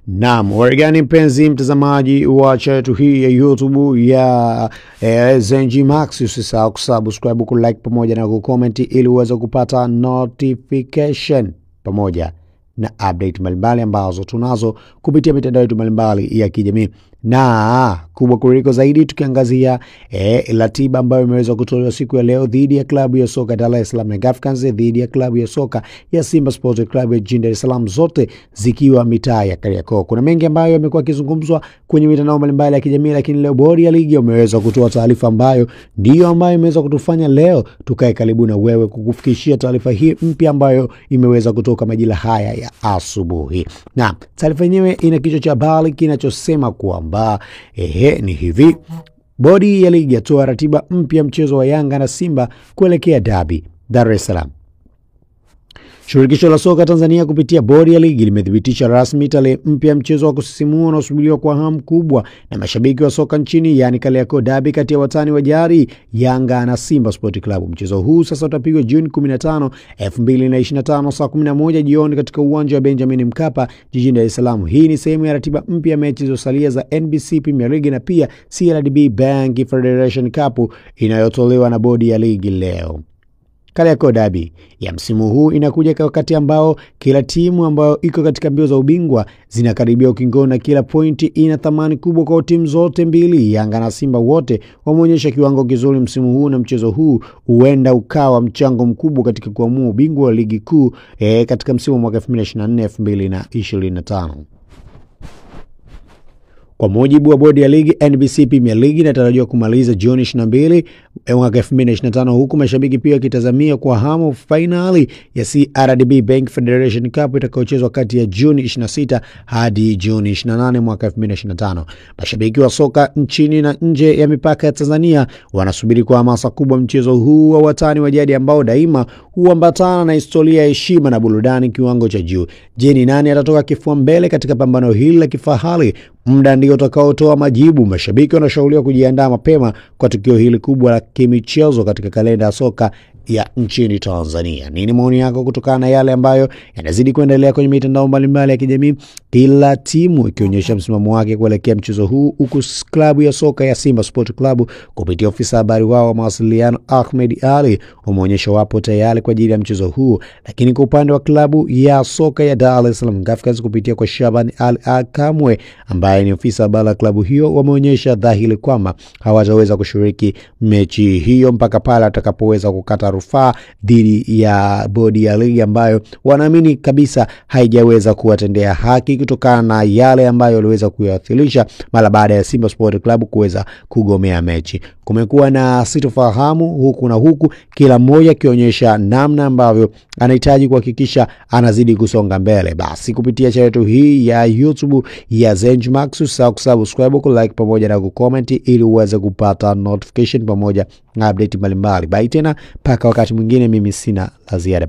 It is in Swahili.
Naam, warigani mpenzi mtazamaji wa channel hii ya YouTube ya Zenji Max, usisahau kusubscribe, kulike pamoja na kucomment ili uweze kupata notification pamoja na update mbalimbali ambazo tunazo kupitia mitandao yetu mbalimbali ya kijamii. Na kubwa kuliko zaidi tukiangazia ratiba ambayo imeweza kutolewa siku ya leo dhidi ya klabu ya soka Dar es Salaam Young Africans dhidi ya klabu ya soka ya Simba Sports Club ya jijini Dar es Salaam, zote zikiwa mitaa ya Kariakoo. Kuna mengi ambayo yamekuwa kizungumzwa kwenye mitandao mbalimbali ya kijamii, lakini leo bodi ya ligi imeweza kutoa taarifa ambayo ndio ambayo imeweza kutufanya leo tukae karibu na wewe kukufikishia taarifa hii mpya ambayo imeweza kutoka majira haya ya asubuhi. Na taarifa yenyewe ina kichwa cha habari kinachosema kwamba ni hivi: bodi ya ligi yatoa ratiba mpya mchezo wa Yanga na Simba kuelekea dabi Dar es Salaam. Shirikisho la soka Tanzania kupitia bodi ya ligi limethibitisha rasmi tarehe mpya mchezo wa kusisimua na usubiriwa kwa hamu kubwa na mashabiki wa soka nchini, yani Kariakoo Derby kati ya watani wa jadi Yanga na Simba Sport Club. Mchezo huu sasa utapigwa Juni 15, 2025 saa 11 jioni katika uwanja wa Benjamin Mkapa jijini Dar es Salaam. Hii ni sehemu ya ratiba mpya ya mechi zilizosalia za NBC Premier League na pia CRDB Bank Federation Cup inayotolewa na bodi ya ligi leo. Kariakoo Derby ya msimu huu inakuja wakati ambao kila timu ambayo iko katika mbio za ubingwa zinakaribia ukingoni na kila pointi ina thamani kubwa kwa timu zote mbili. Yanga na Simba wote wameonyesha kiwango kizuri msimu huu na mchezo huu huenda ukawa mchango mkubwa katika kuamua ubingwa wa ligi kuu katika msimu wa mwaka 2024-2025. Kwa mujibu wa bodi ya ligi, NBC Premier League inatarajiwa kumaliza Juni 22 mwaka 2025, huku mashabiki pia wakitazamia kwa hamu finali ya CRDB Bank Federation Cup itakayochezwa kati ya Juni 26 hadi Juni 28 mwaka 2025. Mashabiki wa soka nchini na nje ya mipaka ya Tanzania wanasubiri kwa hamasa kubwa mchezo huu wa watani wa jadi ambao daima huambatana na historia ya heshima na burudani kiwango cha juu. Je, ni nani atatoka kifua mbele katika pambano hili la kifahari? Muda ndio utakaotoa majibu. Mashabiki wanashauriwa kujiandaa mapema kwa tukio hili kubwa la kimichezo katika kalenda ya soka ya nchini Tanzania. Nini maoni yako kutokana na yale ambayo yanazidi kuendelea kwenye mitandao mbalimbali ya kijamii, kila timu ikionyesha msimamo wake kuelekea mchezo huu, huku klabu ya soka ya Simba Sport Club kupitia ofisa habari wao wa mawasiliano Ahmed Ali umeonyesha wapo tayari kwa ajili ya mchezo huu. Lakini kwa upande wa klabu ya soka ya Dar es Salaam Young Africans kupitia kwa Shaban Al-Kamwe ambaye ni ofisa habari wa klabu hiyo wameonyesha dhahiri kwamba hawataweza kushiriki mechi hiyo mpaka pale atakapoweza kukata rufaa dhidi ya bodi ya ligi ambayo wanaamini kabisa haijaweza kuwatendea haki kutokana na yale ambayo waliweza kuyawasilisha mara baada ya Simba Sport Club kuweza kugomea mechi. Kumekuwa na sitofahamu huku na huku, kila mmoja akionyesha namna ambavyo anahitaji kuhakikisha anazidi kusonga mbele. Basi kupitia channel yetu hii ya YouTube ya Zenji Max, usisahau kusubscribe, kulike pamoja na kucomment ili uweze kupata notification pamoja na update mbalimbali. Bye tena, paka wakati mwingine, mimi sina la ziada.